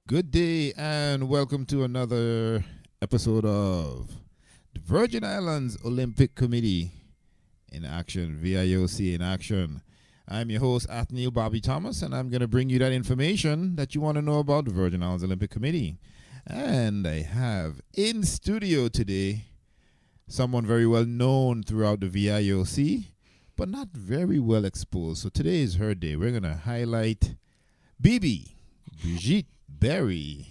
Good day and welcome to another episode of the Virgin Islands Olympic Committee in Action, VIOC in Action. I'm your host, Athneil Bobby Thomas, and I'm going to bring you that information that you want to know about the Virgin Islands Olympic Committee. And I have in studio today someone very well known throughout the VIOC, but not very well exposed. So today is her day. We're going to highlight Brigitte Berry.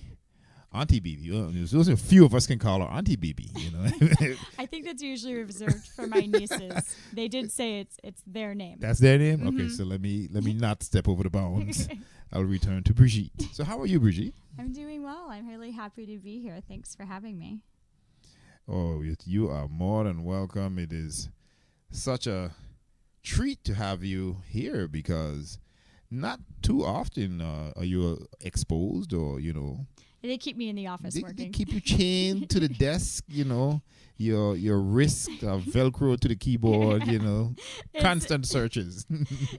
Auntie Bibi. There's a few of us can call her Auntie Bibi, you know. I think that's usually reserved for my nieces. They did say it's their name. That's their name? Mm-hmm. Okay, so let me not step over the bounds. I'll return to Brigitte. So how are you, Brigitte? I'm doing well. I'm really happy to be here. Thanks for having me. Oh, you are more than welcome. It is such a treat to have you here because not too often are you exposed or, you know. They keep me in the office working. They keep you chained to the desk, you know. Your wrist Velcro to the keyboard, you know. Constant searches.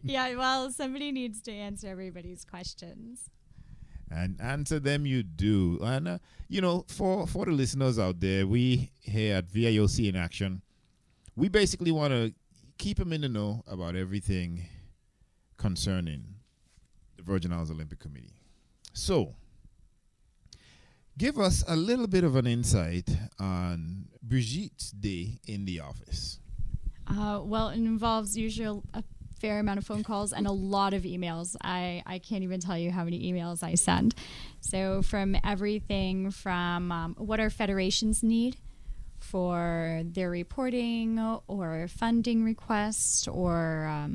Yeah, well, somebody needs to answer everybody's questions. And answer them you do. And, you know, for the listeners out there, we here at VIOC in Action, we basically want to keep them in the know about everything concerning the Virgin Islands Olympic Committee. So, give us a little bit of an insight on Brigitte's day in the office. Well, it involves usually a fair amount of phone calls and a lot of emails. I can't even tell you how many emails I send. So from everything from what our federations need for their reporting or funding requests or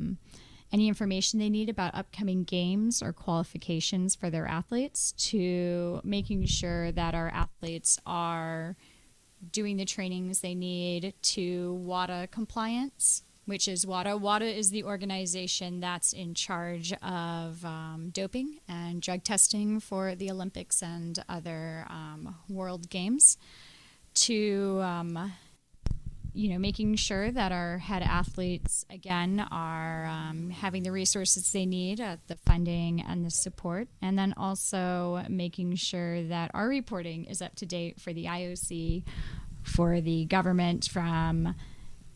any information they need about upcoming games or qualifications for their athletes to making sure that our athletes are doing the trainings they need to WADA compliance, which is WADA. WADA is the organization that's in charge of doping and drug testing for the Olympics and other world games to making sure that our head athletes, again, are having the resources they need, the funding and the support, and then also making sure that our reporting is up to date for the IOC, for the government from,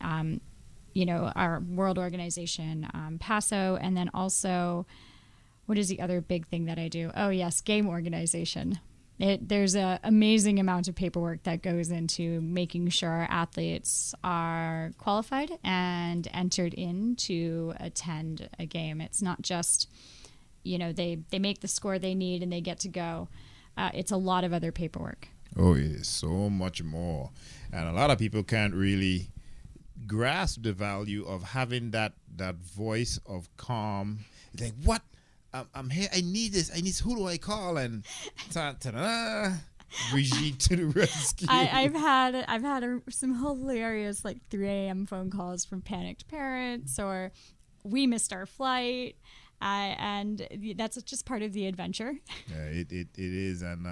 our world organization, PASO, and then also, what is the other big thing that I do? Oh, yes, game organization. There's an amazing amount of paperwork that goes into making sure our athletes are qualified and entered in to attend a game. It's not just, they make the score they need and they get to go. It's a lot of other paperwork. Oh, it is so much more. And a lot of people can't really grasp the value of having that voice of calm. It's like, what? I'm here. I need this. Who do I call? And ta-da, Brigitte to the rescue. I've had some hilarious 3 a.m. phone calls from panicked parents, or we missed our flight, and that's just part of the adventure. Yeah, it is, and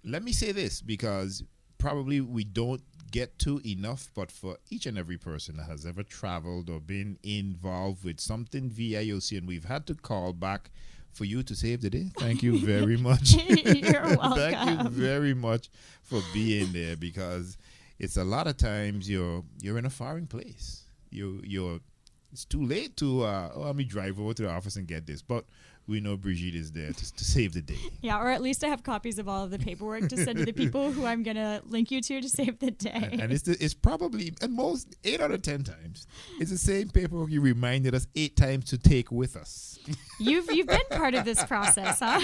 let me say this because probably we don't get to enough, but for each and every person that has ever traveled or been involved with something VIOC, and we've had to call back for you to save the day. Thank you very much. You're welcome. Thank you very much for being there, because it's a lot of times you're in a foreign place. It's too late to let me drive over to the office and get this, but we know Brigitte is there to save the day. Yeah, or at least I have copies of all of the paperwork to send to the people who I'm going to link you to save the day. And it's probably, at most, 8 out of 10 times, it's the same paperwork you reminded us 8 times to take with us. You've been part of this process, huh?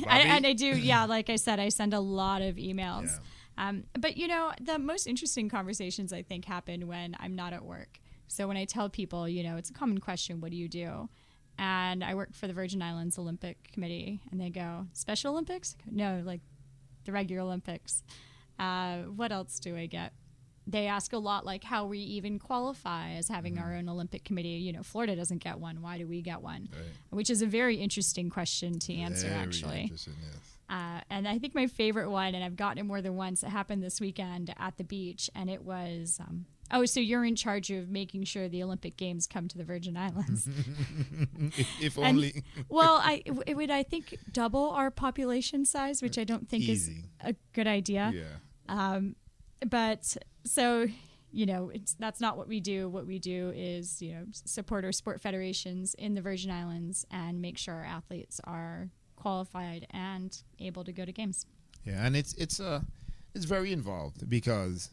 And I do, yeah, like I said, I send a lot of emails. Yeah. But, the most interesting conversations, I think, happen when I'm not at work. So when I tell people, it's a common question, what do you do? And I work for the Virgin Islands Olympic Committee, and they go, Special Olympics? No, like the regular Olympics. What else do I get? They ask a lot, like how we even qualify as having our own Olympic committee. Florida doesn't get one. Why do we get one? Right. Which is a very interesting question to answer, actually. Interesting, yes. And I think my favorite one, and I've gotten it more than once, it happened this weekend at the beach, and it was Oh, so you're in charge of making sure the Olympic Games come to the Virgin Islands. If only. Well, it would, I think, double our population size, which I don't think is a good idea. Yeah. But so, that's not what we do. What we do is, support our sport federations in the Virgin Islands and make sure our athletes are qualified and able to go to games. Yeah, and it's very involved because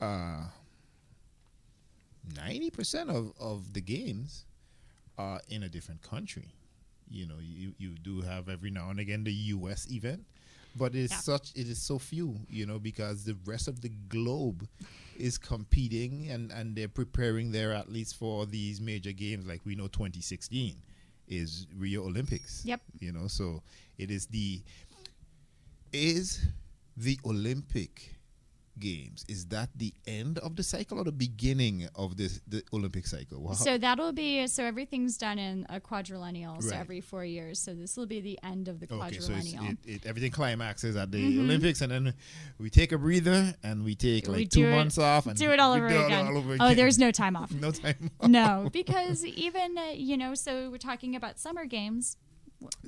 90% of the games are in a different country. You do have every now and again the U.S. event, but it is so few, because the rest of the globe is competing and they're preparing their athletes for these major games. Like we know 2016 is Rio Olympics. Yep. So it is the Olympic Games, is that the end of the cycle or the beginning of the Olympic cycle? Wow. So that'll be, everything's done in a quadriennial, so every 4 years. So this will be the end of the quadriennial. So everything climaxes at the Olympics, and then we take a breather and we take 2 months off and do it all over again. Oh, there's no time off. No time off. No, because even, so we're talking about summer games.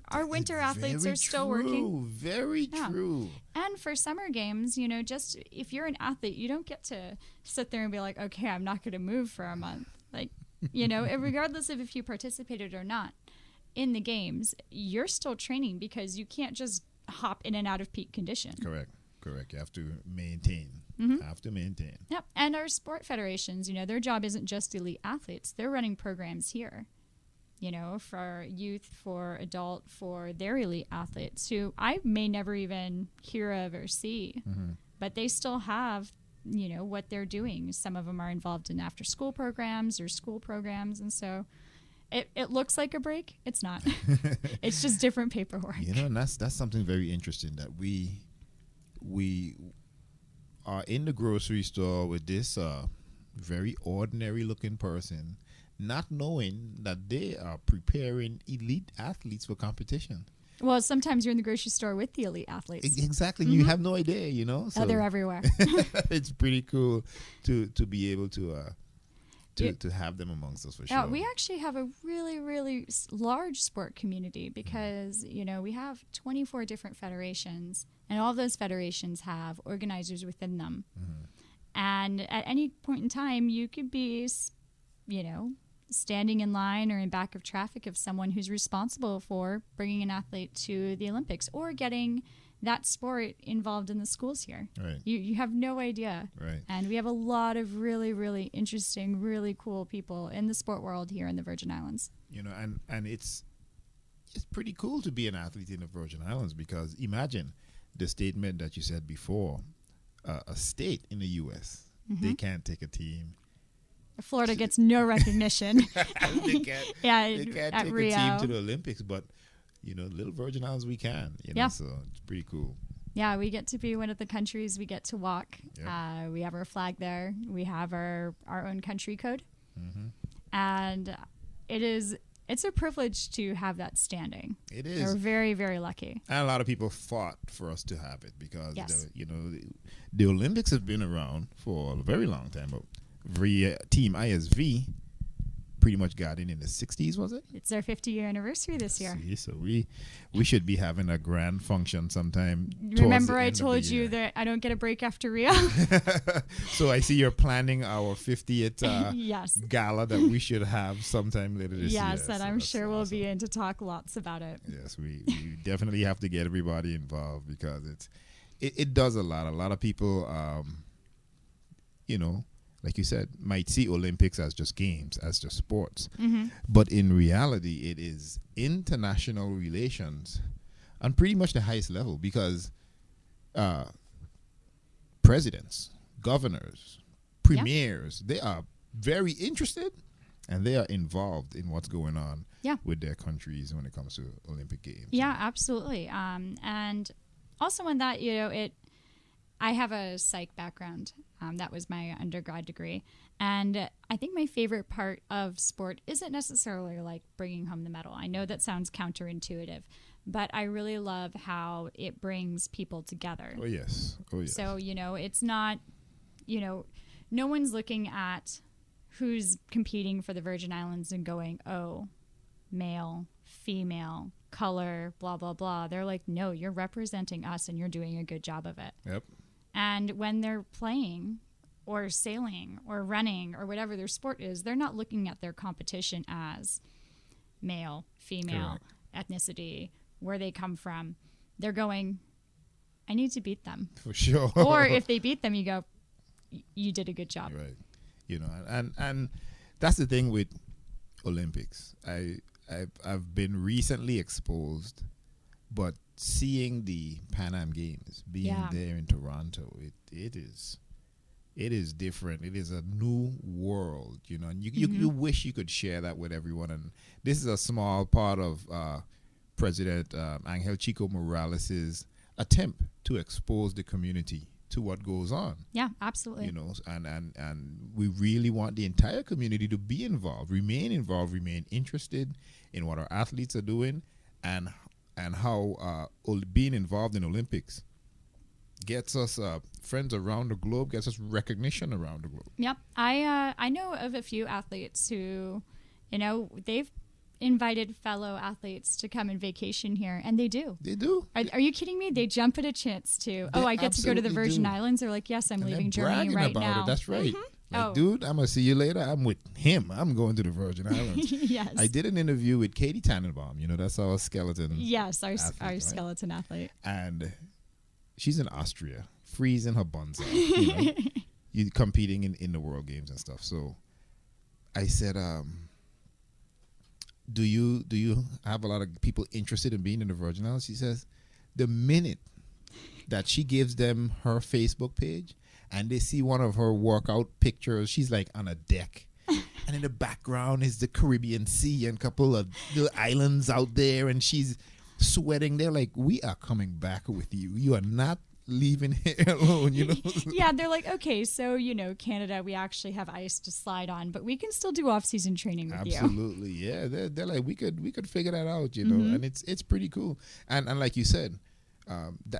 Our winter athletes are still working. Very true. And for summer games, just if you're an athlete, you don't get to sit there and be like, okay, I'm not going to move for a month. Like, regardless of if you participated or not in the games, you're still training because you can't just hop in and out of peak condition. Correct. You have to maintain. Yep. And our sport federations, their job isn't just elite athletes. They're running programs here. For youth, for adult, for their elite athletes who I may never even hear of or see, but they still have, what they're doing. Some of them are involved in after school programs or school programs. And so it looks like a break. It's not. It's just different paperwork. And that's something very interesting that we are in the grocery store with this very ordinary looking person, not knowing that they are preparing elite athletes for competition. Well, sometimes you're in the grocery store with the elite athletes. Exactly. You have no idea, So they're everywhere. It's pretty cool to be able to have them amongst us for sure. We actually have a really, really large sport community because, we have 24 different federations, and all of those federations have organizers within them. And at any point in time, you could be, standing in line or in back of traffic of someone who's responsible for bringing an athlete to the Olympics or getting that sport involved in the schools here. Right. You have no idea. Right. And we have a lot of really, really interesting, really cool people in the sport world here in the Virgin Islands. And it's pretty cool to be an athlete in the Virgin Islands because imagine the statement that you said before, a state in the U.S., they can't take a team. Florida gets no recognition. They can't take Rio. a team to the Olympics, but little Virgin Islands we can. So it's pretty cool. Yeah, we get to be one of the countries we get to walk. Yep. We have our flag there. We have our own country code, and it's a privilege to have that standing. It is. We're very, very lucky. And a lot of people fought for us to have it because the Olympics have been around for a very long time. But Team ISV pretty much got in the 60s, was it? It's our 50-year anniversary this year. See, so we should be having a grand function sometime. Remember I told you that I don't get a break after Rio? So I see you're planning our 50th yes. gala that we should have sometime later this year. Yes, and I'm sure we'll be in to talk lots about it. Yes, we definitely have to get everybody involved because it does a lot. A lot of people, like you said, might see Olympics as just games, as just sports. But in reality, it is international relations on pretty much the highest level because presidents, governors, premiers, they are very interested and they are involved in what's going on with their countries when it comes to Olympic Games. Yeah, absolutely. And also in that, I have a psych background. That was my undergrad degree. And I think my favorite part of sport isn't necessarily like bringing home the medal. I know that sounds counterintuitive, but I really love how it brings people together. Oh, yes. So, it's not, no one's looking at who's competing for the Virgin Islands and going, oh, male, female, color, blah, blah, blah. They're like, no, you're representing us and you're doing a good job of it. Yep. And when they're playing or sailing or running or whatever their sport is, they're not looking at their competition as male, female, ethnicity, where they come from. They're going, I need to beat them. For sure. Or if they beat them, you go, you did a good job. Right. You know, and that's the thing with Olympics. I've been recently exposed, but seeing the Pan Am Games, being there in Toronto, it is different. It is a new world, you know, and you wish you could share that with everyone. And this is a small part of President Angel Chico Morales's attempt to expose the community to what goes on. Yeah, absolutely. You know, and we really want the entire community to be involved, remain interested in what our athletes are doing, and how being involved in Olympics gets us friends around the globe, gets us recognition around the globe. Yep. I know of a few athletes who, you know, they've invited fellow athletes to come and vacation here, and they do. They do. Are you kidding me? They jump at a chance to, I get to go to the Virgin Islands. They're like, yes, I'm leaving Germany right now. That's right. Like, dude, I'm going to see you later. I'm with him. I'm going to the Virgin Islands. Yes. I did an interview with Katie Tannenbaum. You know, that's our skeleton. Yes, our right? skeleton athlete. And she's in Austria, freezing her buns off, you know, you competing in the World Games and stuff. So I said, do you have a lot of people interested in being in the Virgin Islands? She says, the minute that she gives them her Facebook page and they see one of her workout pictures, she's like on a deck. And in the background is the Caribbean Sea and a couple of little islands out there, and she's sweating. They're like, we are coming back with you. You are not leaving here alone, you know? Yeah, they're like, okay, so, you know, Canada, we actually have ice to slide on, but we can still do off-season training with you. Absolutely, yeah. They're like, we could figure that out, you know, and it's pretty cool. And like you said,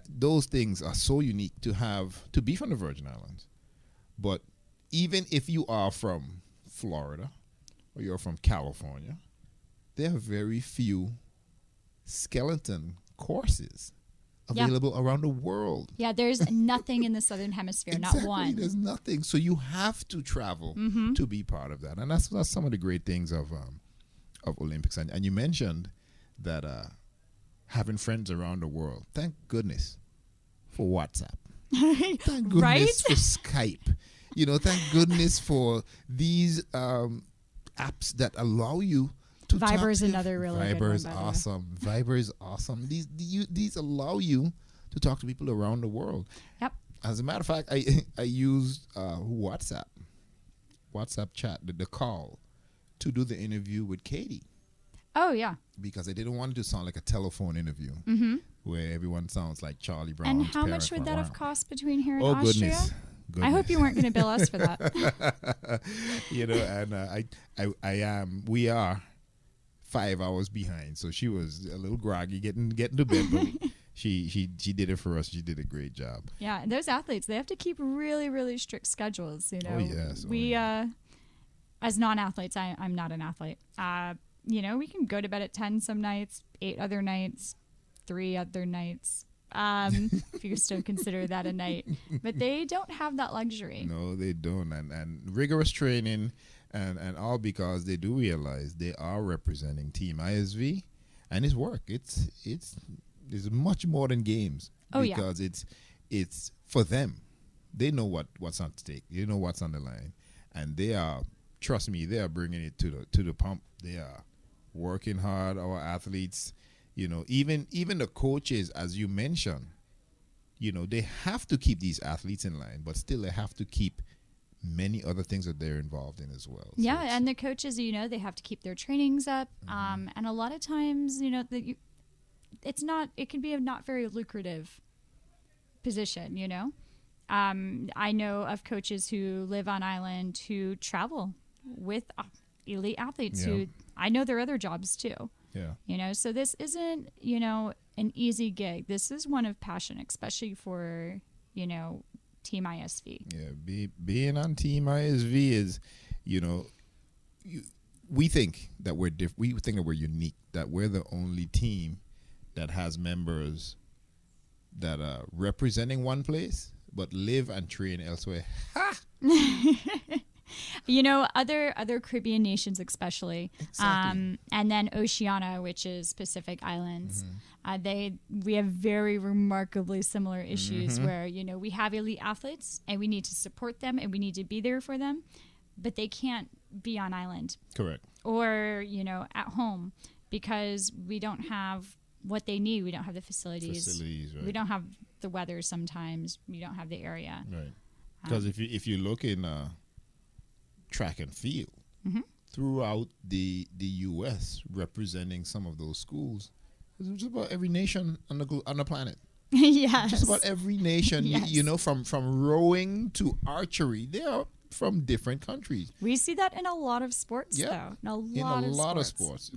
those things are so unique to be from the Virgin Islands. But even if you are from Florida or you're from California, there are very few skeleton courses available around the world. Yeah, there's nothing in the Southern Hemisphere, exactly, not one. There's nothing. So you have to travel to be part of that. And that's some of the great things of Olympics. And you mentioned that having friends around the world. Thank goodness for WhatsApp. Thank goodness for Skype. You know, thank goodness for these apps that allow you to Viber is another really good one. Viber is awesome. Viber is awesome. These allow you to talk to people around the world. Yep. As a matter of fact, I used WhatsApp chat, the call, to do the interview with Katie. Oh, yeah. Because I didn't want it to sound like a telephone interview where everyone sounds like Charlie Brown. And how much would that have cost between here and Austria? Goodness. I hope you weren't going to bill us for that. You know, and we are 5 hours behind, so she was a little groggy getting to bed, but she did it for us. She did a great job. Yeah, and those athletes, they have to keep really, really strict schedules. You know, oh yes, we as non-athletes, I'm not an athlete. You know, we can go to bed at 10 some nights, 8 other nights, 3 other nights. If you still consider that a night, but they don't have that luxury. No, they don't, and rigorous training, and all because they do realize they are representing Team ISV, and it's work. It's much more than games. Oh, because it's for them. They know what's on stake. They know what's on the line, and they are. Trust me, they are bringing it to the pump. They are working hard. Our athletes. You know, even the coaches, as you mentioned, you know, they have to keep these athletes in line, but still they have to keep many other things that they're involved in as well. Yeah, so and the coaches, you know, they have to keep their trainings up. And a lot of times, you know, it can be a not very lucrative position, you know. I know of coaches who live on island who travel with elite athletes who I know their other jobs too. Yeah. You know, so this isn't, you know, an easy gig. This is one of passion, especially for, you know, Team ISV. Yeah, being on Team ISV is, you know, we think that we're we think that we're unique, that we're the only team that has members that are representing one place but live and train elsewhere. Ha! You know, other Caribbean nations especially, Exactly. and then Oceania, which is Pacific Islands. We have very remarkably similar issues where, you know, we have elite athletes and we need to support them and we need to be there for them, but they can't be on island. Correct. Or, you know, at home because we don't have what they need. We don't have the facilities. Right. We don't have the weather sometimes. We don't have the area. Right. Because if you look in track and field throughout the U.S. representing some of those schools, it's just about every nation on the planet. Yes. Just about every nation. Yes. You know, from rowing to archery, they are from different countries. We see that in a lot of sports, though. In a lot of sports.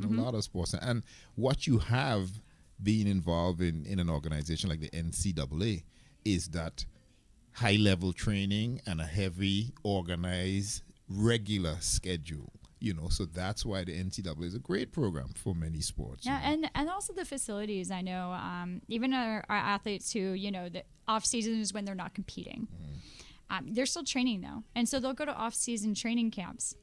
And what you have being involved in an organization like the NCAA is that high-level training and a heavy, organized, regular schedule. You know, so that's why the NCAA is a great program for many sports. Yeah, and also the facilities. I know even our athletes who, you know, the off season is when they're not competing. They're still training though, and so they'll go to off season training camps.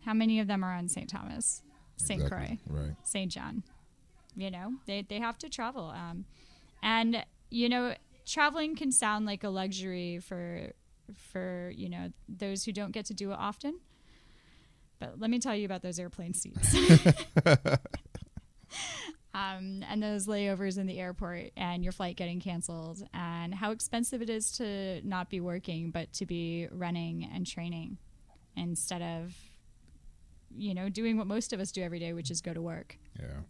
How many of them are on St. Thomas, St. Croix, right. St. John? You know, they have to travel, and you know, traveling can sound like a luxury for you know, those who don't get to do it often. But let me tell you about those airplane seats. And those layovers in the airport and your flight getting canceled and how expensive it is to not be working but to be running and training instead of, you know, doing what most of us do every day, which is go to work. Yeah.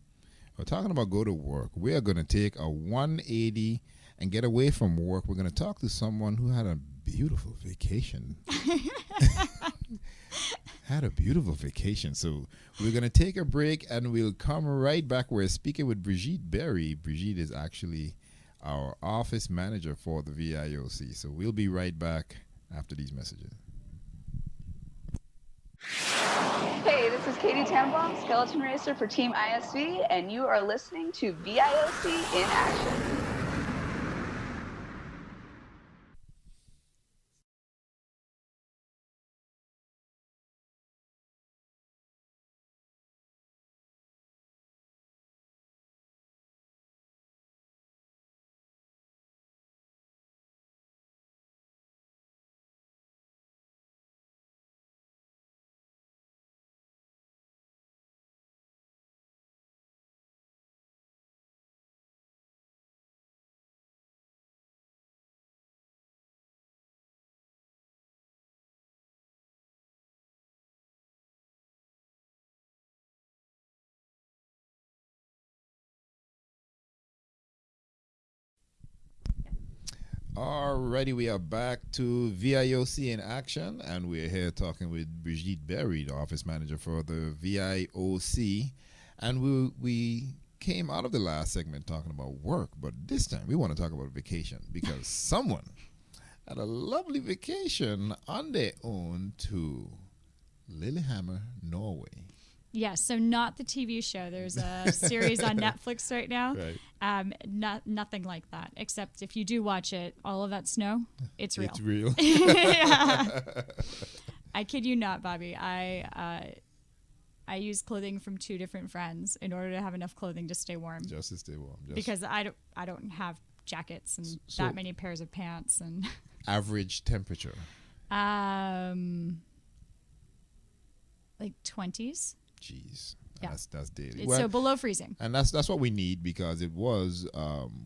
Well, talking about go to work, we are going to take a 180 and get away from work. We're going to talk to someone who had a beautiful vacation. Had a beautiful vacation. So we're going to take a break and we'll come right back. We're speaking with Brigitte Berry. Brigitte is actually our office manager for the VIOC. So we'll be right back after these messages. Hey, this is Katie Tannenbaum, skeleton racer for Team ISV, and you are listening to VIOC in Action. Alrighty, we are back to VIOC in Action, and we're here talking with Brigitte Berry, the office manager for the VIOC. And we came out of the last segment talking about work, but this time we want to talk about vacation because someone had a lovely vacation on their own to Lillehammer, Norway. Yes, so not the TV show. There's a series on Netflix right now. Right. Nothing like that, except if you do watch it, all of that snow, it's real. It's real. Yeah. I kid you not, Bobby. I use clothing from 2 different friends in order to have enough clothing to stay warm. Just to stay warm. Because I don't have jackets and so that many pairs of pants and average temperature. Like 20s. Jeez. Yeah. That's daily. It's so below freezing. And that's what we need because it was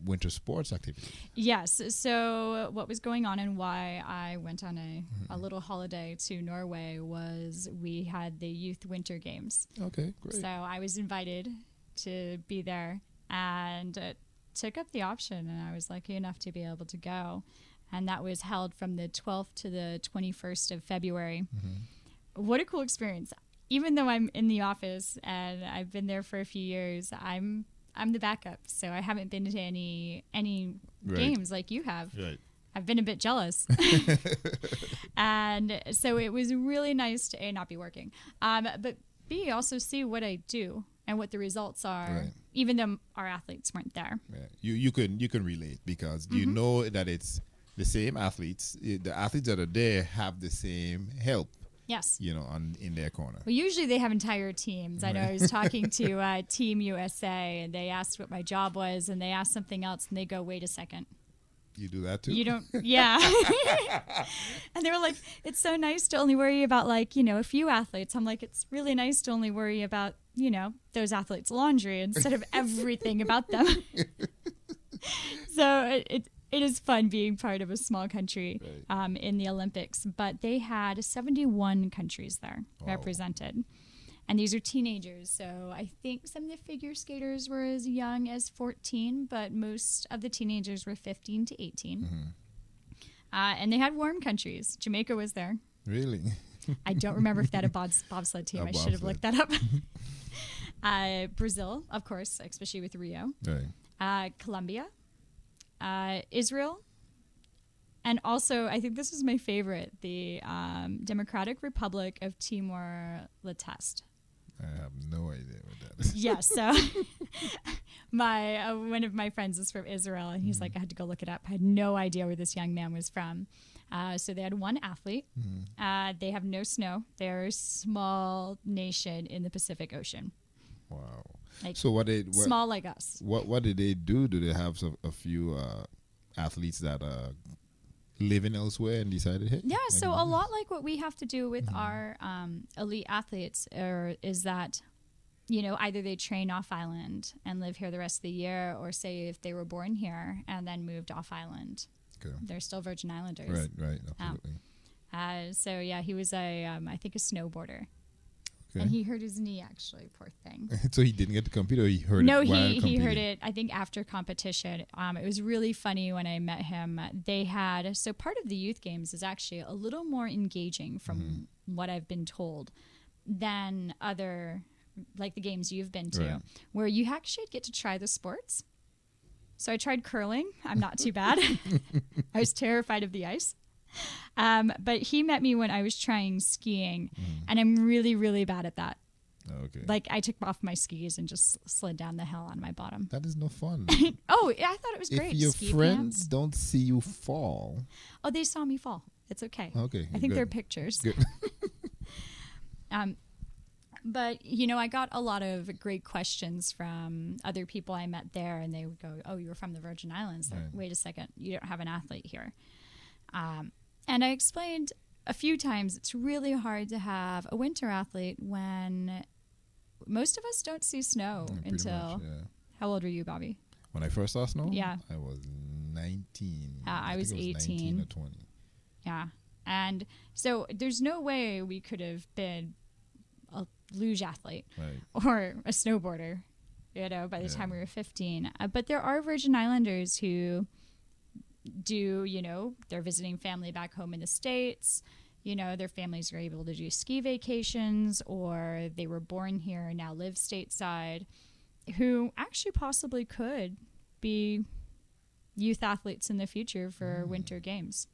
winter sports activity. Yes. So what was going on and why I went on a little holiday to Norway was we had the youth winter games. Okay, great. So I was invited to be there and took up the option, and I was lucky enough to be able to go. And that was held from the 12th to the 21st of February. What a cool experience. Even though I'm in the office and I've been there for a few years, I'm the backup. So I haven't been to any Right. games like you have. Right. I've been a bit jealous. And so it was really nice to A, not be working, but B, also see what I do and what the results are, even though our athletes weren't there. Yeah. You can relate because you know that it's the same athletes. The athletes that are there have the same help. Yes. You know, in their corner. Well, usually they have entire teams. I know I was talking to Team USA, and they asked what my job was, and they asked something else, and they go, wait a second. You do that too? You don't, yeah. And they were like, it's so nice to only worry about, like, you know, a few athletes. I'm like, it's really nice to only worry about, you know, those athletes' laundry instead of everything about them. So it is fun being part of a small country in the Olympics. But they had 71 countries there represented. And these are teenagers. So I think some of the figure skaters were as young as 14, but most of the teenagers were 15 to 18. And they had warm countries. Jamaica was there. Really? I don't remember if they had a bobsled team. I should have looked that up. Brazil, of course, especially with Rio. Colombia. Israel, and also, I think this is my favorite, the Democratic Republic of Timor-Leste. I have no idea what that is. Yes, so my one of my friends is from Israel, and he's like, I had to go look it up. I had no idea where this young man was from. So they had one athlete. They have no snow. They're a small nation in the Pacific Ocean. Wow. Like, so small like us. What did they do? Do they have a few athletes that are living elsewhere and decided, hey? Yeah, so a lot like what we have to do with our elite athletes is that, you know, either they train off island and live here the rest of the year, or say if they were born here and then moved off island. Okay. They're still Virgin Islanders. Right, absolutely. So yeah, he was I think a snowboarder. Okay. And he hurt his knee, actually, poor thing. So he didn't get to compete, or he hurt it while competing? No, he hurt it, I think, after competition. It was really funny when I met him. They had, so part of the youth games is actually a little more engaging from what I've been told than other, like the games you've been to, where you actually get to try the sports. So I tried curling. I'm not too bad. I was terrified of the ice. But he met me when I was trying skiing, and I'm really, really bad at that. Okay. Like, I took off my skis and just slid down the hill on my bottom. That is no fun. Oh, yeah, I thought it was great. If your friends don't see you fall. Oh, they saw me fall. It's okay. Okay. I think they're pictures. Good. But, you know, I got a lot of great questions from other people I met there, and they would go, oh, you were from the Virgin Islands. Like, wait a second, you don't have an athlete here. And I explained a few times it's really hard to have a winter athlete when most of us don't see snow until... How old were you, Bobby? When I first saw snow? Yeah. I was 19. I was 18. 19 or 20. Yeah. And so there's no way we could have been a luge athlete or a snowboarder, you know, by the time we were 15. But there are Virgin Islanders who... do, you know, they're visiting family back home in the States, you know, their families are able to do ski vacations, or they were born here and now live stateside, who actually possibly could be youth athletes in the future for winter games.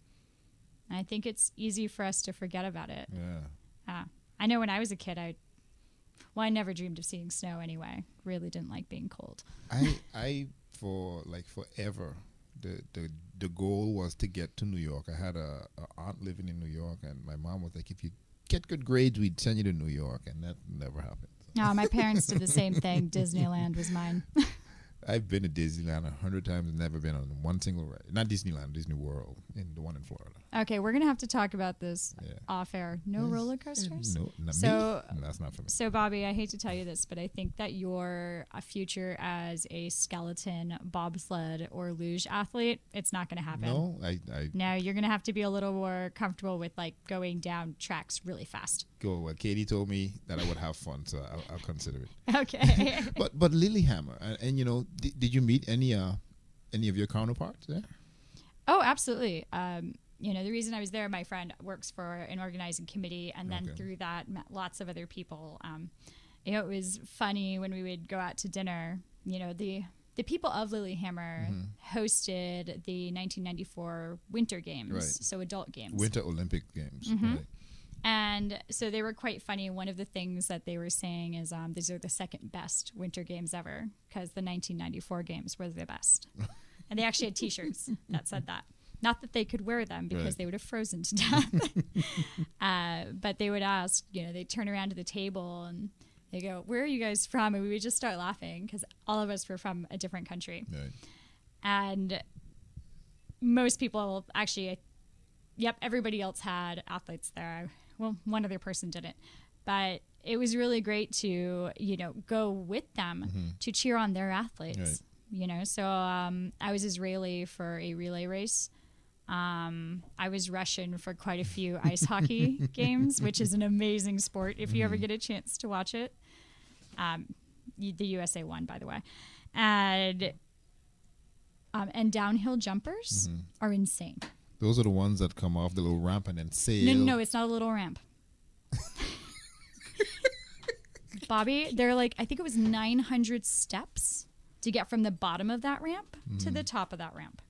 And I think it's easy for us to forget about it. I know when I was a kid, I never dreamed of seeing snow anyway. Really didn't like being cold. I for like forever, the goal was to get to New York. I had a aunt living in New York, and my mom was like, if you get good grades, we'd send you to New York, and that never happened. So. No, my parents did the same thing. Disneyland was mine. I've been to Disneyland 100 times and never been on one single ride. Not Disneyland, Disney World, the one in Florida. Okay, we're going to have to talk about this off air. No roller coasters? No, not me. That's not for me. So, Bobby, I hate to tell you this, but I think that your future as a skeleton bobsled or luge athlete, it's not going to happen. No, No, you're going to have to be a little more comfortable with, like, going down tracks really fast. Well, Katie told me that I would have fun, so I'll consider it. Okay. But Lilyhammer, and you know, did you meet any of your counterparts there? Oh, absolutely. You know, the reason I was there, my friend works for an organizing committee, and then through that, met lots of other people. You know, it was funny when we would go out to dinner. You know, the people of Lillehammer hosted the 1994 Winter Games, Right. so adult games. Winter Olympic Games. Right. And so they were quite funny. One of the things that they were saying is these are the second best Winter Games ever because the 1994 games were the best. And they actually had T-shirts that said that. Not that they could wear them because they would have frozen to death. But they would ask, they'd turn around to the table and they go, "Where are you guys from?" And we would just start laughing because all of us were from a different country. Right. And most people actually, everybody else had athletes there. Well, one other person didn't. But it was really great to, go with them to cheer on their athletes. Right. So I was Israeli for a relay race. I was Russian for quite a few ice hockey games, which is an amazing sport if you ever get a chance to watch it. The USA won, by the way. And downhill jumpers are insane. Those are the ones that come off the little ramp and then sail. No, it's not a little ramp. Bobby, they're like, I think it was 900 steps to get from the bottom of that ramp to the top of that ramp.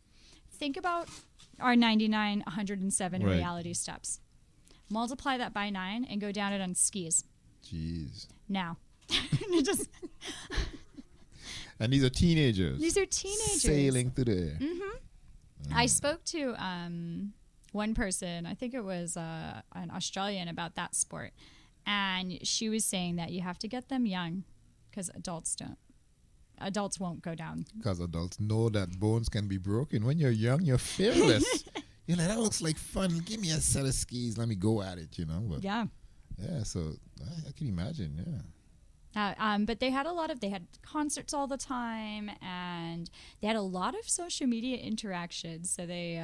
Think about our 99, 107 reality steps. Multiply that by 9 and go down it on skis. Jeez. Now. And these are teenagers. These are teenagers. Sailing through there. I spoke to one person, I think it was an Australian, about that sport. And she was saying that you have to get them young because adults don't. Adults won't go down. Because adults know that bones can be broken. When you're young, you're fearless. You're like, that looks like fun. Give me a set of skis. Let me go at it, But yeah, so I can imagine, yeah. But they had they had concerts all the time, and they had a lot of social media interactions. So they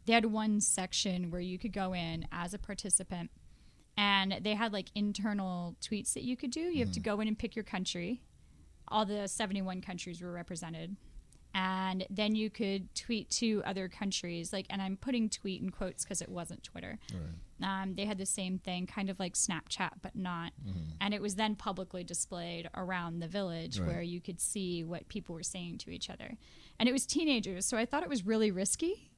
had one section where you could go in as a participant, and they had like internal tweets that you could do. You have to go in and pick your country. All the 71 countries were represented. And then you could tweet to other countries. And I'm putting tweet in quotes because it wasn't Twitter. Right. They had the same thing, kind of like Snapchat, but not. And it was then publicly displayed around the village where you could see what people were saying to each other. And it was teenagers, so I thought it was really risky.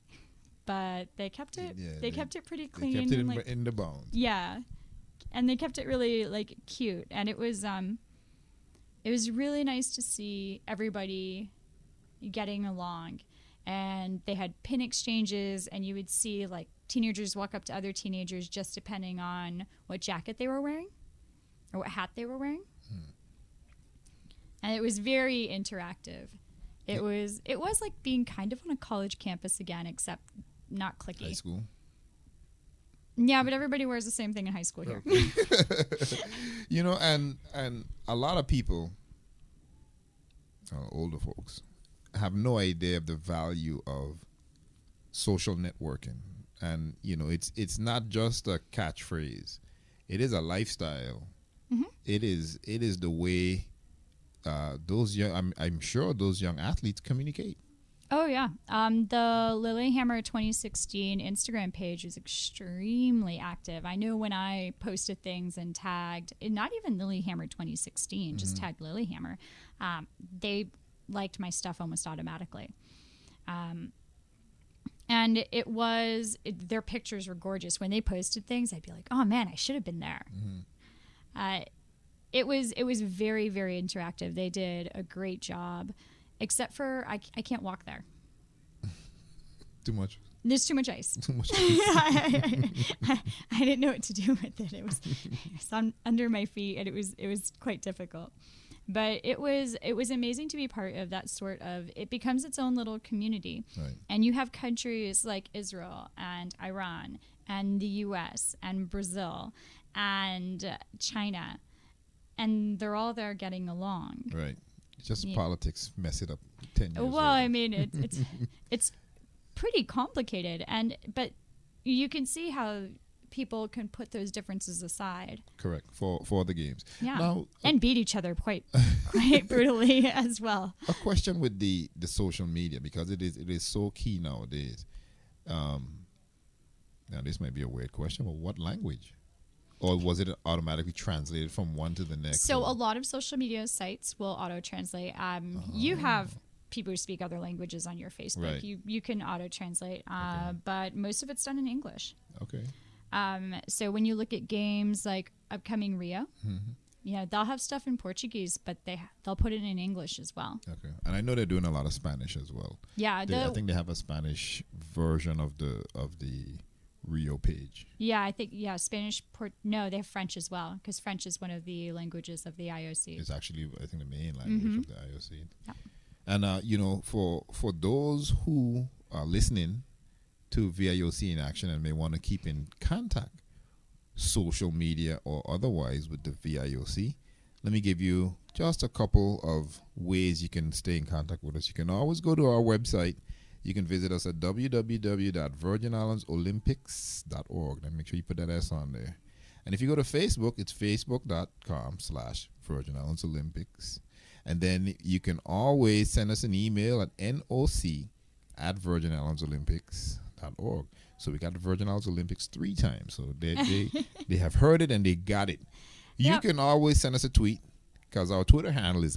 But they kept it. They kept it pretty clean. They kept it in the bounds. Yeah, and they kept it really cute, and it was really nice to see everybody getting along. And they had pin exchanges, and you would see teenagers walk up to other teenagers just depending on what jacket they were wearing or what hat they were wearing. And it was very interactive. It was like being kind of on a college campus again, except not clicky. High school. Yeah, but everybody wears the same thing in high school here. And a lot of people, older folks, have no idea of the value of social networking. And, it's not just a catchphrase. It is a lifestyle. It is the way those young, I'm sure those young athletes communicate. Oh, yeah. The Lillehammer 2016 Instagram page is extremely active. I know when I posted things and tagged, not even Lillehammer 2016, just tagged Lillehammer, they liked my stuff almost automatically. And their pictures were gorgeous. When they posted things, I'd be like, oh, man, I should have been there. It was very, very interactive. They did a great job. Except for I can't walk there. Too much. There's too much ice. Too much ice. I didn't know what to do with it. It was under my feet, and it was quite difficult. But it was amazing to be part of that sort of. It becomes its own little community, and you have countries like Israel and Iran and the U.S. and Brazil and China, and they're all there getting along. Right. Just politics mess it up 10 years Well, later. I mean, it's pretty complicated, but you can see how people can put those differences aside. Correct, for the games. Yeah, now, and beat each other quite brutally as well. A question with the social media, because it is so key nowadays. Now, this might be a weird question, but what language? Or was it automatically translated from one to the next? So a lot of social media sites will auto-translate. You have people who speak other languages on your Facebook. Right. You can auto-translate, but most of it's done in English. Okay. So when you look at games like upcoming Rio, they'll have stuff in Portuguese, but they'll put it in English as well. Okay. And I know they're doing a lot of Spanish as well. Yeah. I think they have a Spanish version of the Rio page. Yeah, I think, Spanish. No, they have French as well, because French is one of the languages of the IOC. It's actually, I think, the main language of the IOC. Yep. And, for those who are listening to VIOC in Action and may want to keep in contact, social media or otherwise, with the VIOC, let me give you just a couple of ways you can stay in contact with us. You can always go to our website. You can visit us at www.virginislandsolympics.org. And make sure you put that S on there. And if you go to Facebook, it's facebook.com/Virgin Islands Olympics. And then you can always send us an email at noc@virginislandsolympics.org. So we got the Virgin Islands Olympics 3 times. So they have heard it and they got it. You can always send us a tweet, because our Twitter handle is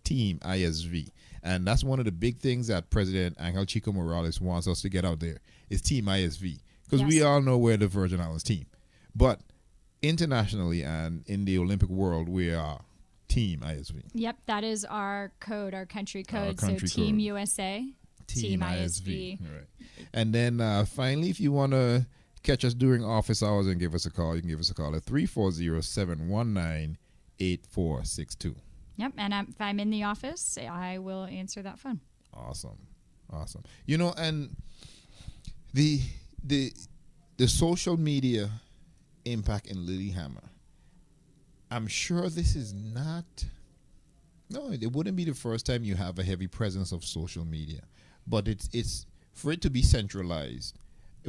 @Team ISV. And that's one of the big things that President Angel Chico Morales wants us to get out there is Team ISV. Because we all know we're the Virgin Islands team. But internationally and in the Olympic world, we are Team ISV. Yep, that is our code, our country code. Country so Team code. USA, Team ISV. All right. And then finally, if you want to catch us during office hours and give us a call, you can give us a call at 340-719-8462. Yep, and if I'm in the office, I will answer that phone. Awesome. And the social media impact in Lilyhammer, I'm sure this is not... No, it wouldn't be the first time you have a heavy presence of social media. But it's for it to be centralized,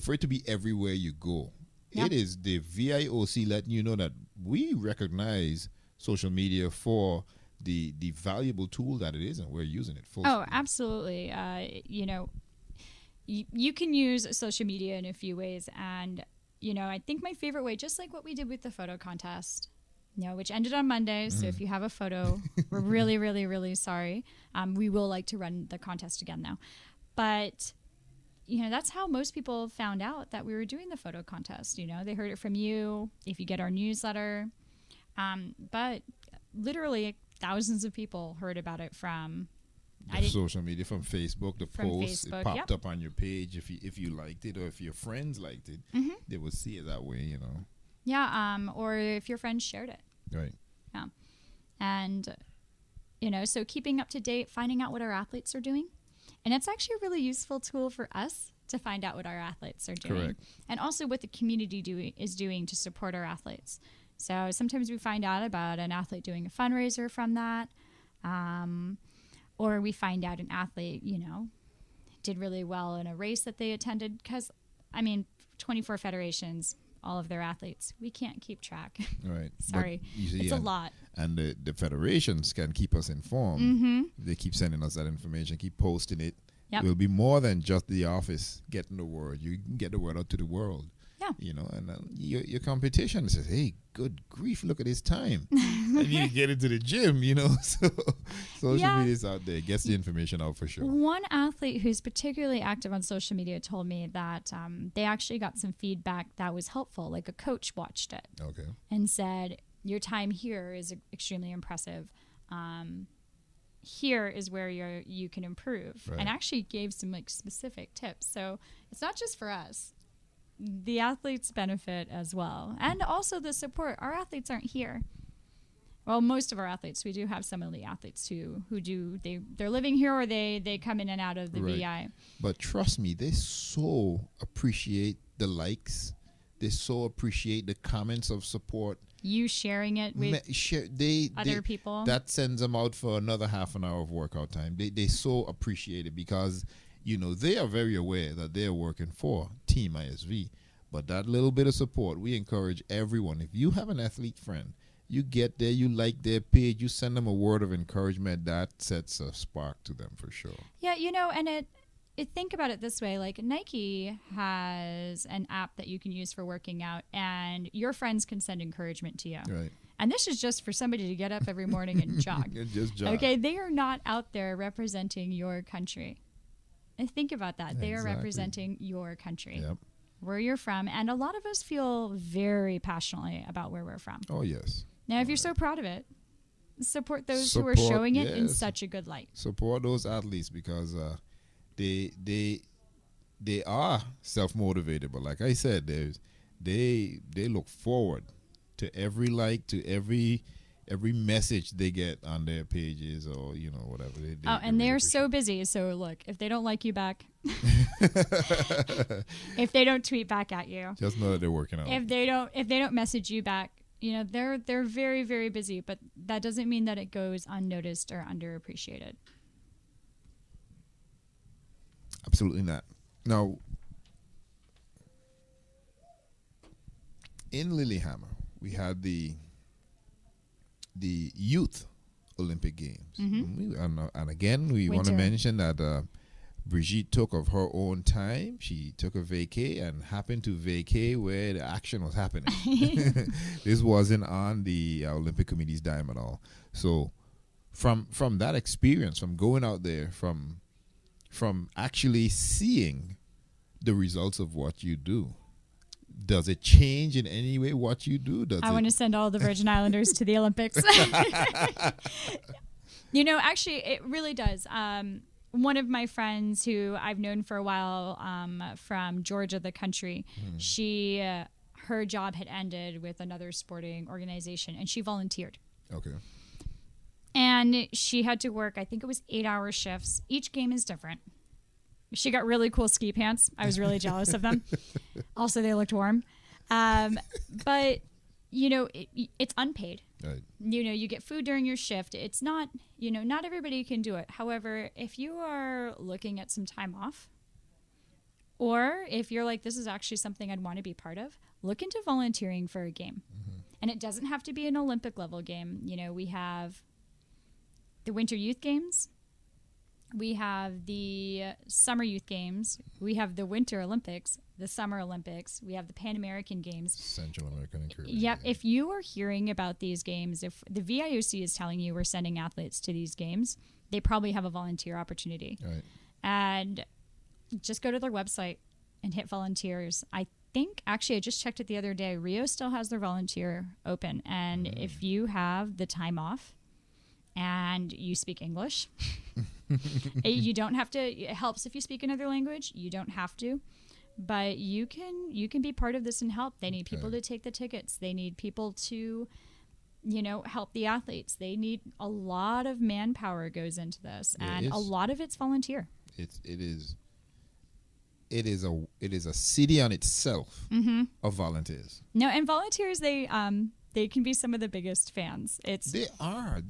for it to be everywhere you go. Yep. It is the VIOC letting you know that we recognize social media for the valuable tool that it is, and we're using it full speed. Absolutely. You can use social media in a few ways. And, I think my favorite way, just like what we did with the photo contest, which ended on Monday. So if you have a photo, we're really, really, really sorry. We will like to run the contest again, though. But, that's how most people found out that we were doing the photo contest. They heard it from you if you get our newsletter. But literally thousands of people heard about it from social media, from Facebook. The post, it popped up on your page. If you liked it, or if your friends liked it, they would see it that way, Yeah, or if your friends shared it. Right. Yeah. And, so keeping up to date, finding out what our athletes are doing. And it's actually a really useful tool for us to find out what our athletes are doing. Correct. And also what the community is doing to support our athletes. So sometimes we find out about an athlete doing a fundraiser from that. Or we find out an athlete, did really well in a race that they attended. Because, 24 federations, all of their athletes, we can't keep track. Right. Sorry. It's a lot. And the federations can keep us informed. They keep sending us that information, keep posting it. Yep. It will be more than just the office getting the word. You can get the word out to the world. Yeah. And your competition says, hey, good grief, look at his time. And you get into the gym, So social media is out there. Gets the information out for sure. One athlete who's particularly active on social media told me that they actually got some feedback that was helpful. Like a coach watched it. Okay. And said, your time here is extremely impressive. Here is where you can improve. Right. And actually gave some specific tips. So it's not just for us. The athletes benefit as well. And also the support. Our athletes aren't here. Well, most of our athletes. We do have some elite athletes who they're living here, or they come in and out of the VI. But trust me, they so appreciate the likes. They so appreciate the comments of support. You sharing it with other people. That sends them out for another half an hour of workout time. They so appreciate it because they are very aware that they're working for Team ISV. But that little bit of support, we encourage everyone. If you have an athlete friend, you get there, you like their page, you send them a word of encouragement, that sets a spark to them for sure. Yeah, and think about it this way, like Nike has an app that you can use for working out, and your friends can send encouragement to you. Right. And this is just for somebody to get up every morning and jog. Just jog. Okay, they are not out there representing your country. And think about that. They are representing your country, where you're from. And a lot of us feel very passionately about where we're from. Oh, yes. Now, if you're so proud of it, support those who are showing it in such a good light. Support those athletes because they are self-motivated. But like I said, they look forward to every like, to every message they get on their pages or, you know, whatever. And they're so busy. So look, if they don't like you back, if they don't tweet back at you, just know that they're working out. If they don't message you back, you know, they're very, very busy, but that doesn't mean that it goes unnoticed or underappreciated. Absolutely not. Now, in Lillehammer, we had the Youth Olympic Games. And again, we want to mention that Brigitte took of her own time. She took a vacay and happened to vacay where the action was happening. This wasn't on the Olympic Committee's dime at all. So from that experience, from going out there, from actually seeing the results of what you do, does it change in any way what you do? I want to send all the Virgin Islanders to the Olympics. You know, actually, it really does. One of my friends who I've known for a while from Georgia, the country, she her job had ended with another sporting organization, and she volunteered. Okay. And she had to work, I think it was 8-hour shifts. Each game is different. She got really cool ski pants. I was really jealous of them. Also, they looked warm. But, you know, it's unpaid. Right. You know, you get food during your shift. It's not, you know, not everybody can do it. However, if you are looking at some time off, or if you're like, this is actually something I'd want to be part of, look into volunteering for a game. And it doesn't have to be an Olympic level game. You know, we have the Winter Youth Games. We have the Summer Youth Games. We have the Winter Olympics, the Summer Olympics. We have the Pan American Games. Central American and Caribbean. Yep. If you are hearing about these games, if the VIOC is telling you we're sending athletes to these games, they probably have a volunteer opportunity. Right. And just go to their website and hit volunteers. I think, actually, I just checked it the other day. Rio still has their volunteer open. And if you have the time off, and you speak English, you don't have to. It helps if you speak another language. You don't have to, but you can be part of this and help. They need people to take the tickets. They need people to, you know, help the athletes. They need a lot of manpower goes into this, and a lot of it's volunteer. It is a city on itself of volunteers. No, and volunteers they can be some of the biggest fans. They are.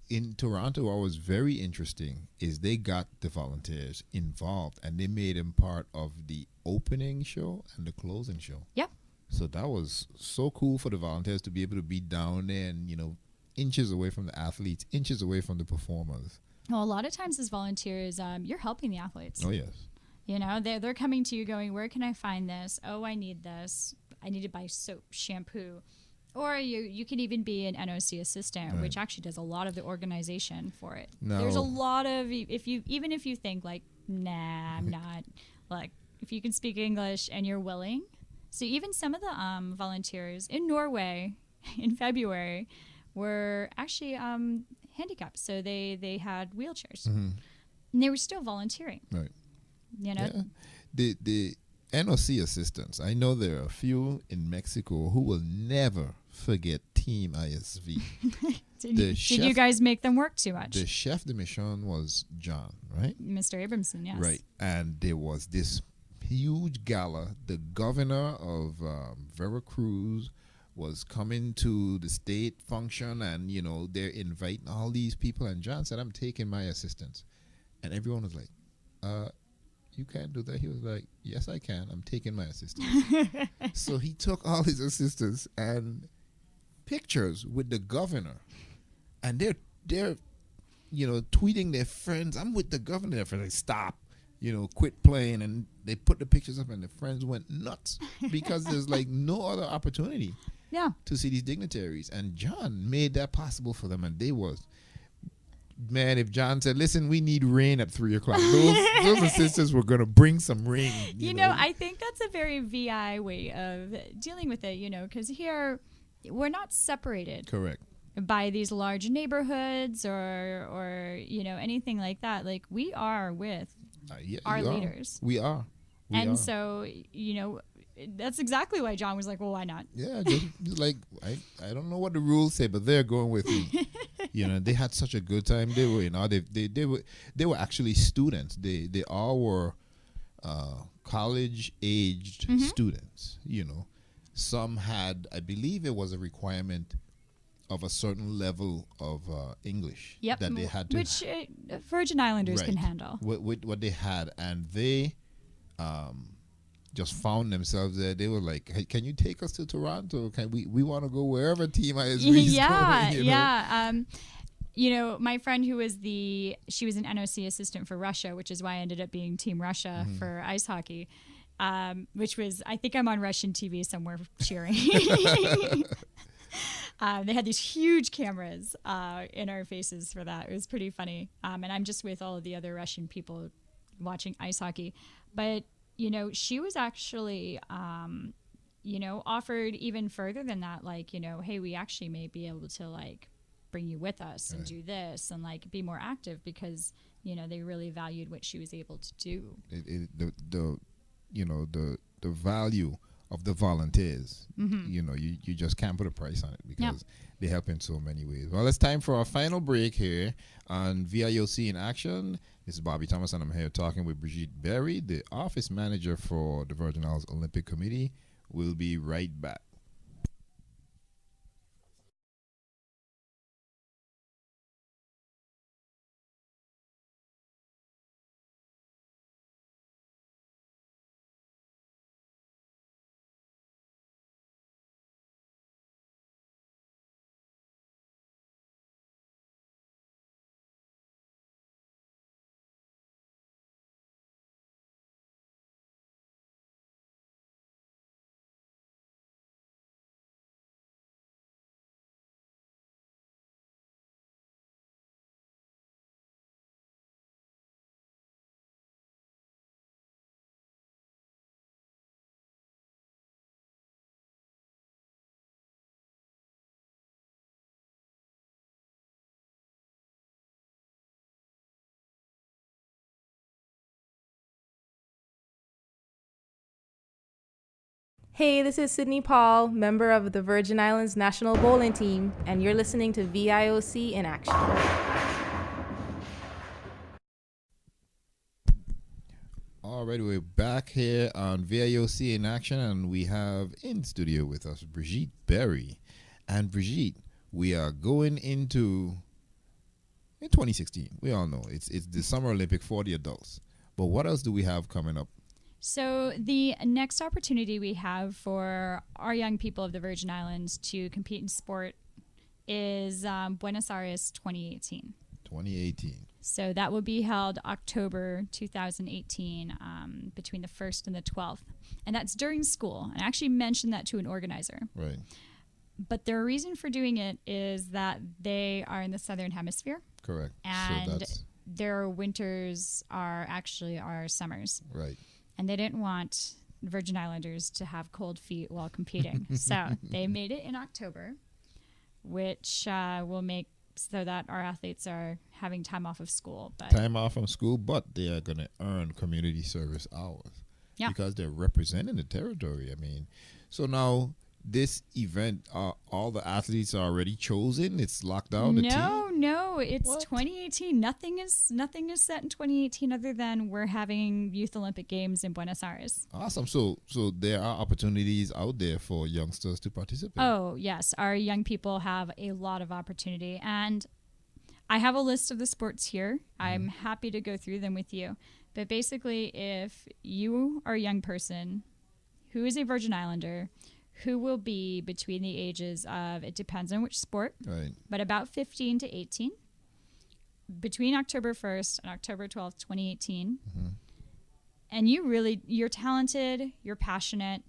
In Toronto, what was very interesting is they got the volunteers involved and they made them part of the opening show and the closing show. Yep. So that was so cool for the volunteers to be able to be down there and, you know, inches away from the athletes, inches away from the performers. Well, a lot of times as volunteers, you're helping the athletes. Oh, yes. You know, they're coming to you going, where can I find this? Oh, I need this. I need to buy soap, shampoo. Or you can even be an NOC assistant, which actually does a lot of the organization for it. No. There's a lot of, if you think like, nah, I'm not, like, if you can speak English and you're willing. So even some of the volunteers in Norway in February were actually handicapped. So they had wheelchairs. And they were still volunteering. Right. You know? Yeah. The NOC assistants, I know there are a few in Mexico who will never forget Team ISV. Did you guys make them work too much? The chef de mission was John, right? Mr. Abramson, yes. Right. And there was this huge gala. The governor of Veracruz was coming to the state function, and, you know, they're inviting all these people. And John said, I'm taking my assistants. And everyone was like, you can't do that. He was like, yes, I can. I'm taking my assistants. So he took all his assistants and pictures with the governor. And they're you know, tweeting their friends, I'm with the governor. They're like, stop. quit playing, and they put the pictures up, and the friends went nuts because there's like no other opportunity to see these dignitaries. And John made that possible for them, and they was, man, if John said, listen, we need rain at 3 o'clock, those assistants were going to bring some rain. You know, I think that's a very VI way of dealing with it, because here we're not separated. Correct. By these large neighborhoods or anything like that. Like, we are with our leaders. We are. So, that's exactly why John was like, well, why not? Yeah, just like, I don't know what the rules say, but they're going with me. They had such a good time. They were, they were actually students. They all were college-aged students, Some had, I believe it was a requirement of a certain level of English that they had to, which Virgin Islanders can handle. With what they had, and they just found themselves there. They were like, hey, "Can you take us to Toronto? Can we want to go wherever Team ISV is going?" My friend who was she was an NOC assistant for Russia, which is why I ended up being Team Russia for ice hockey. Which was, I think I'm on Russian TV somewhere cheering. They had these huge cameras in our faces for that. It was pretty funny. And I'm just with all of the other Russian people watching ice hockey. But, she was actually, offered even further than that. Like, hey, we actually may be able to, like, bring you with us and do this and, like, be more active because, they really valued what she was able to do. The value of the volunteers, you just can't put a price on it because they help in so many ways. Well, it's time for our final break here on VIOC in Action. This is Bobby Thomas, and I'm here talking with Brigitte Berry, the office manager for the Virgin Islands Olympic Committee. We'll be right back. Hey, this is Sydney Paul, member of the Virgin Islands National Bowling Team, and you're listening to VIOC in Action. All right, we're back here on VIOC in Action, and we have in studio with us Brigitte Berry. And Brigitte, we are going into in 2016. We all know it's the Summer Olympic for the adults. But what else do we have coming up? So the next opportunity we have for our young people of the Virgin Islands to compete in sport is Buenos Aires 2018. 2018. So that will be held October 2018 between the 1st and the 12th. And that's during school. And I actually mentioned that to an organizer. Right. But their reason for doing it is that they are in the Southern Hemisphere. Correct. And their winters are actually our summers. Right. And they didn't want Virgin Islanders to have cold feet while competing. So they made it in October, which will make so that our athletes are having time off of school. But time off from school, but they are going to earn community service hours because they're representing the territory. I mean, so now this event, all the athletes are already chosen. It's locked out. No, it's what? 2018. Nothing is set in 2018 other than we're having Youth Olympic Games in Buenos Aires. Awesome. So there are opportunities out there for youngsters to participate. Oh yes, our young people have a lot of opportunity, and I have a list of the sports here. I'm happy to go through them with you. But basically, if you are a young person who is a Virgin Islander, who will be between the ages of, it depends on which sport, right, but about 15 to 18, between October 1st and October 12th, 2018, and you're talented, you're passionate,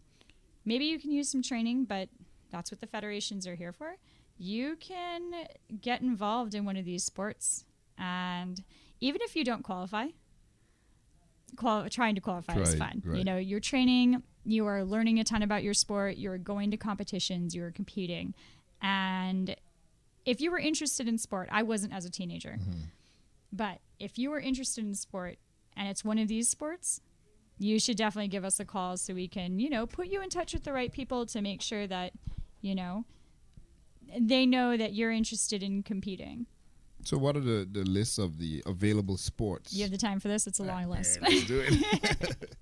maybe you can use some training, but that's what the federations are here for. You can get involved in one of these sports, and even if you don't qualify, trying to qualify is fun. Right. You know, you're training, you are learning a ton about your sport, you're going to competitions, you're competing. And if you were interested in sport, I wasn't as a teenager, but if you were interested in sport and it's one of these sports, you should definitely give us a call so we can, you know, put you in touch with the right people to make sure that, you know, they know that you're interested in competing. So what are the lists of the available sports? You have the time for this? It's a long list. Let's do it.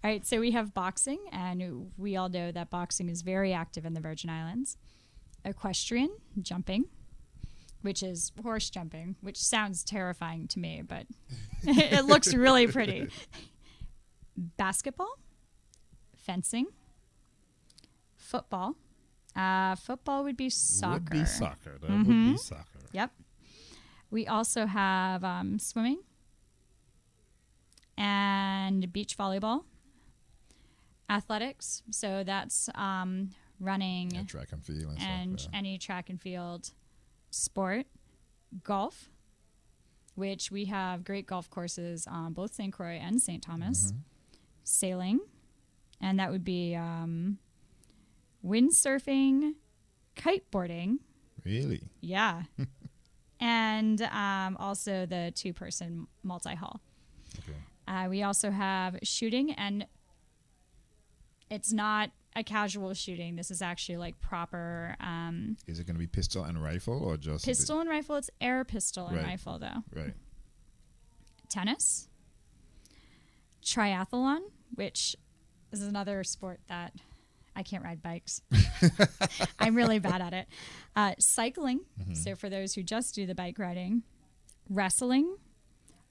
All right, so we have boxing, and we all know that boxing is very active in the Virgin Islands. Equestrian, jumping, which is horse jumping, which sounds terrifying to me, but it looks really pretty. Basketball, fencing, football. Football would be soccer. Would be soccer. That would be soccer. Yep. We also have swimming and beach volleyball. Athletics, so that's running And track and field and stuff, any track and field sport. Golf, which we have great golf courses on both St. Croix and St. Thomas. Sailing, and that would be windsurfing, kiteboarding. Really? Yeah. And also the two-person multi-hull. Okay. We also have shooting, and it's not a casual shooting. This is actually like proper. Is it going to be pistol and rifle or just Pistol and rifle? It's air pistol and Right. rifle, though. Right. Tennis. Triathlon, which is another sport that I can't ride bikes. I'm really bad at it. Cycling. So for those who just do the bike riding. Wrestling,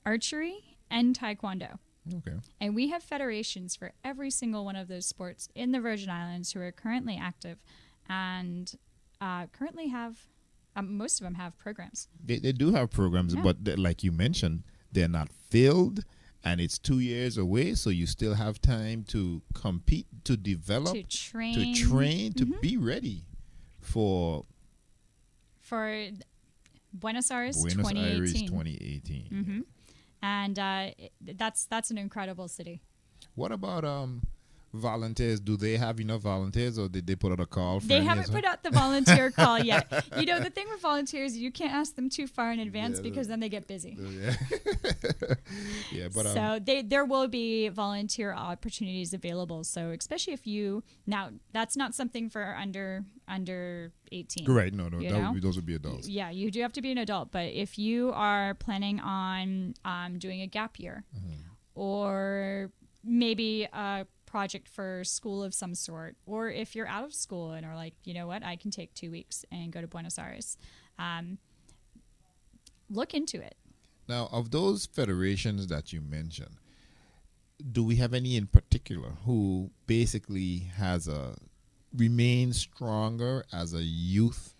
archery, and taekwondo. Okay. And we have federations for every single one of those sports in the Virgin Islands who are currently active and currently have, most of them have programs. They do have programs, but like you mentioned, they're not filled, and it's 2 years away, so you still have time to compete, to develop, To train. to be ready for Buenos Aires Buenos 2018. Aires 2018. And that's an incredible city. What about volunteers? Do they have enough volunteers, or did they put out a call? For They any haven't as well? put out the volunteer call yet. You know, the thing with volunteers, you can't ask them too far in advance Yeah, because then they get busy. Yeah. Yeah, but So there will be volunteer opportunities available. So especially if now that's not something for under 18. right, no, those would be adults. Yeah, you do have to be an adult. But if you are planning on doing a gap year or maybe a project for school of some sort, or if you're out of school and are like, you know what, I can take 2 weeks and go to Buenos Aires, look into it. Now, of those federations that you mentioned, do we have any in particular who basically remains stronger as a youth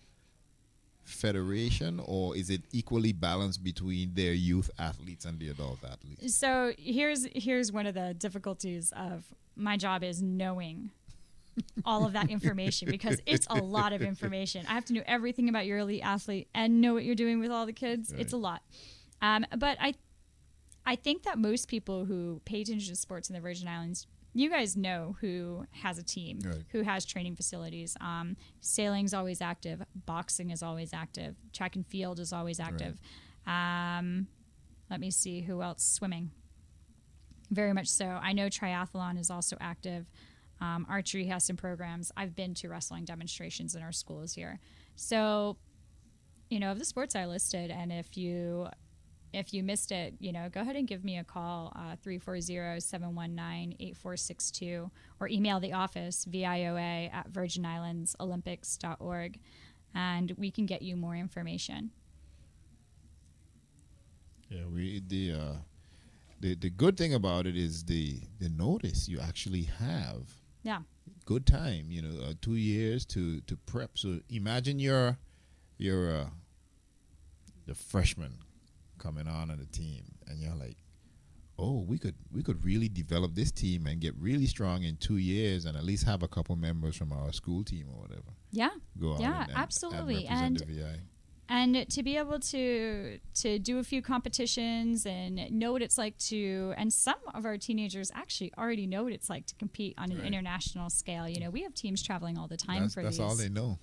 federation, or is it equally balanced between their youth athletes and the adult athletes? So here's one of the difficulties of my job is knowing all of that information, because it's a lot of information. I have to know everything about your elite athlete and know what you're doing with all the kids. Right. It's a lot. But I think that most people who pay attention to sports in the Virgin Islands, you guys know who has a team, Right. who has training facilities. Sailing's always active. Boxing is always active. Track and field is always active. Let me see who else. Swimming. Very much so. I know triathlon is also active. Archery has some programs. I've been to wrestling demonstrations in our schools here. So, you know, of the sports I listed, and if you missed it, you know, go ahead and give me a call, 340-719-8462, or email the office, VIOA@VirginIslandsOlympics.org, and we can get you more information. Yeah, the good thing about it is the notice you actually have. Yeah. Good time, 2 years to prep. So imagine you're the freshman coming on the team, and you're like, oh, we could really develop this team and get really strong in 2 years, and at least have a couple members from our school team or whatever. Yeah. Go out Yeah, and absolutely. represent the VI. And to be able to do a few competitions and know what it's like to, and some of our teenagers actually already know what it's like to compete on an international scale. You know, we have teams traveling all the time for that's these. all they know.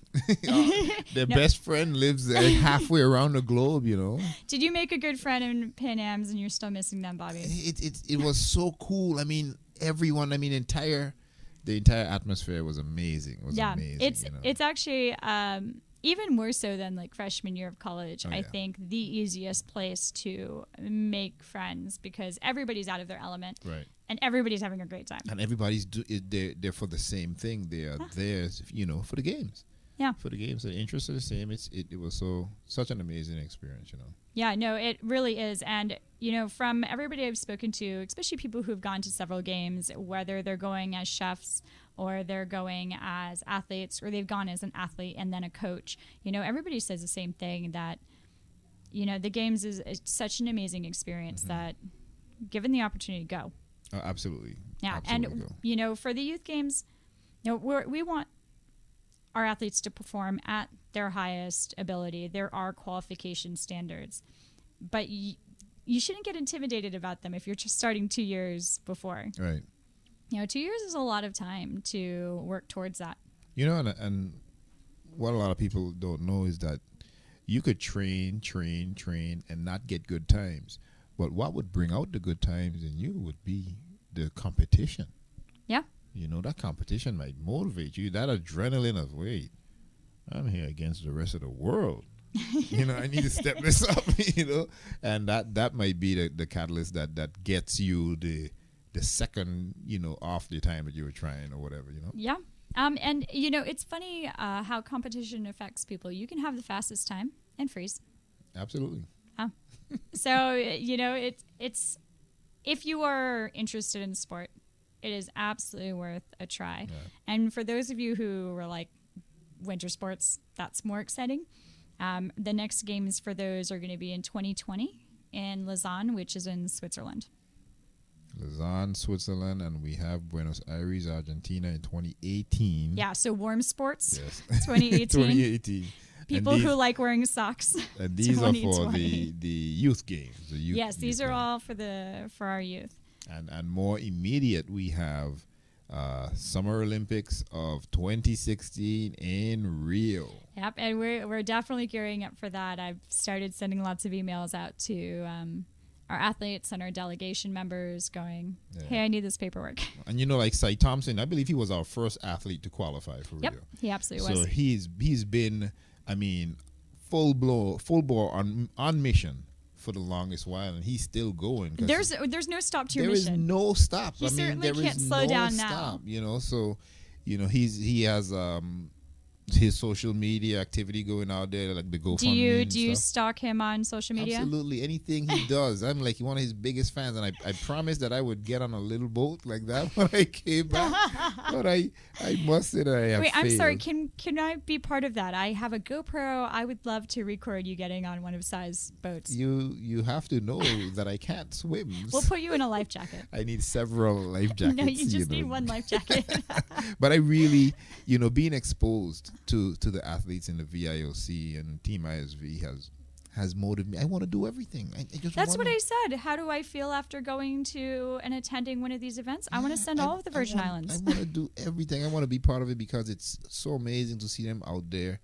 Their best friend lives halfway around the globe, you know. Did you make a good friend in Pan Am's and you're still missing them, Bobby? It was so cool. I mean, everyone, the entire atmosphere was amazing. It was amazing. It's actually even more so than like freshman year of college. Oh, I yeah. think the easiest place to make friends because everybody's out of their element, Right. and everybody's having a great time. And everybody's they're for the same thing. They are there, for the games. Yeah. For the games, the interests are the same. It was such an amazing experience, Yeah, no, it really is. And, from everybody I've spoken to, especially people who've gone to several games, whether they're going as chefs or they're going as athletes or they've gone as an athlete and then a coach, everybody says the same thing that, the games is such an amazing experience that given the opportunity, go. Absolutely. Yeah. Absolutely And, go. For the youth games, we want our athletes to perform at their highest ability. There are qualification standards, but you shouldn't get intimidated about them if you're just starting 2 years before. Right. 2 years is a lot of time to work towards that. And what a lot of people don't know is that you could train, and not get good times. But what would bring out the good times in you would be the competition. Yeah. That competition might motivate you. That adrenaline of, wait, I'm here against the rest of the world. I need to step this up, And that might be the catalyst that gets you the second, off the time that you were trying or whatever, Yeah. And, it's funny how competition affects people. You can have the fastest time and freeze. Absolutely. So, it's if you are interested in sport, it is absolutely worth a try. Yeah. And for those of you who were like winter sports, that's more exciting. The next games for those are going to be in 2020 in Lausanne, which is in Switzerland. Lausanne, Switzerland, and we have Buenos Aires, Argentina in 2018. Yeah, so warm sports, Yes. 2018. 2018. People who like wearing socks. And these are for 2020. the youth games. Yes, these are games. all for our youth. And more immediate, we have Summer Olympics of 2016 in Rio. Yep, and we're definitely gearing up for that. I've started sending lots of emails out to our athletes and our delegation members going, hey, I need this paperwork. And like Cy Thompson, I believe he was our first athlete to qualify for Yep, Rio. he absolutely was. So he's been, full bore on mission for the longest while, and he's still going. There's no stop to your there mission. There is no stop. He certainly can't slow down now. So, he has his social media activity going out there, like the GoFundMe. Do you stalk him on social media? Absolutely, anything he does. I'm like one of his biggest fans, and I promised that I would get on a little boat like that when I came back. But I must say that I have Wait, I'm failed. sorry. Can I be part of that? I have a GoPro. I would love to record you getting on one of Cy's boats. You have to know that I can't swim. We'll put you in a life jacket. I need several life jackets. No, you just need one life jacket. But I really, being exposed to the athletes in the VIOC and Team ISV has motivated me. I want to do everything. That's what I said. How do I feel after going to and attending one of these events? I want to send all of the Virgin Islands. I want to do everything. I want to be part of it because it's so amazing to see them out there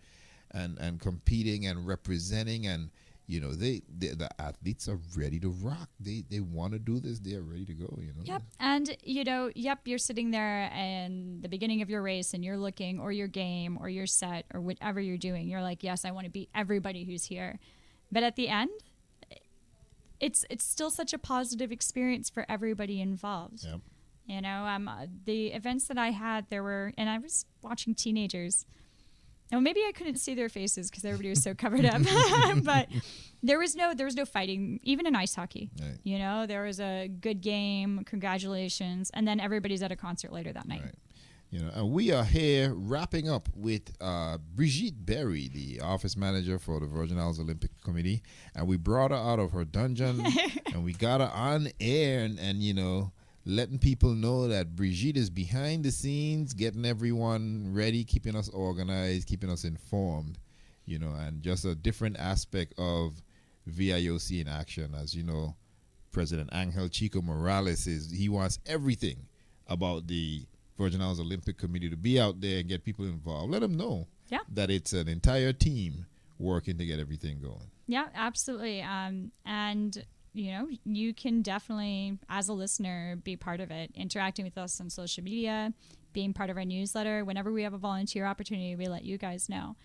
and competing and representing, and the athletes are ready to rock. They want to do this. They are ready to go. Yep. And you're sitting there in the beginning of your race and you're looking, or your game or your set or whatever you're doing. You're like, yes, I want to beat everybody who's here. But at the end, it's still such a positive experience for everybody involved. Yep. The events that I had, and I was watching teenagers. Now maybe I couldn't see their faces because everybody was so covered up, but there was no fighting, even in ice hockey. Right. There was a good game, congratulations, and then everybody's at a concert later that night. Right. And we are here wrapping up with Brigitte Berry, the office manager for the Virgin Islands Olympic Committee, and we brought her out of her dungeon and we got her on air and letting people know that Brigitte is behind the scenes, getting everyone ready, keeping us organized, keeping us informed, and just a different aspect of VIOC in action. As you know, President Angel Chico Morales he wants everything about the Virgin Islands Olympic Committee to be out there and get people involved. Let them know that it's an entire team working to get everything going. Yeah, absolutely. And you can definitely, as a listener, be part of it, interacting with us on social media, being part of our newsletter. Whenever we have a volunteer opportunity, we let you guys know.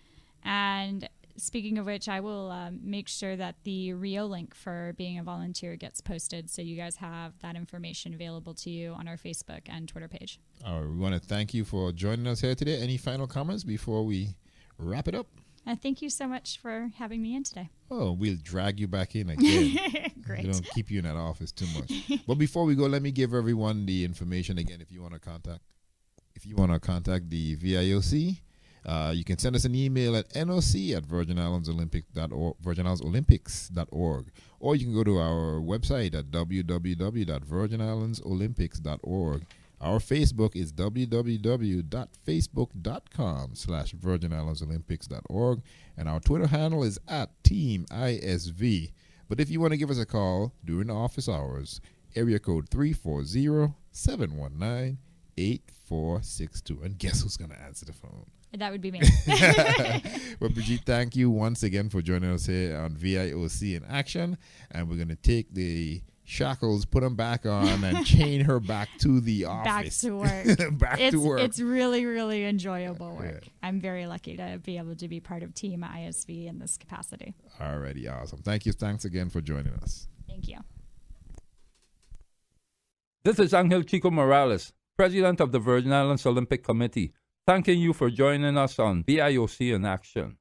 And speaking of which, I will make sure that the Rio link for being a volunteer gets posted so you guys have that information available to you on our Facebook and Twitter page. All right, we want to thank you for joining us here today. Any final comments before we wrap it up? Thank you so much for having me in today. Oh, we'll drag you back in again. Great. We don't keep you in that office too much. But before we go, let me give everyone the information again. If you want to contact the VIOC, you can send us an email at noc@virginislandsolympics.org, or you can go to our website at www.virginislandsolympics.org. Our Facebook is www.facebook.com/virginislandsolympics.org, and our Twitter handle is @TeamISV. But if you want to give us a call during the office hours, area code 340-719-8462. And guess who's going to answer the phone? That would be me. Well, Brigitte, thank you once again for joining us here on VIOC in Action. And we're going to take the shackles, put them back on, and chain her back to the office. Back to work. To work. It's really, really enjoyable work. Yeah. I'm very lucky to be able to be part of Team ISV in this capacity. Alrighty, awesome. Thank you. Thanks again for joining us. Thank you. This is Angel Chico Morales, President of the Virgin Islands Olympic Committee, thanking you for joining us on VIOC in Action.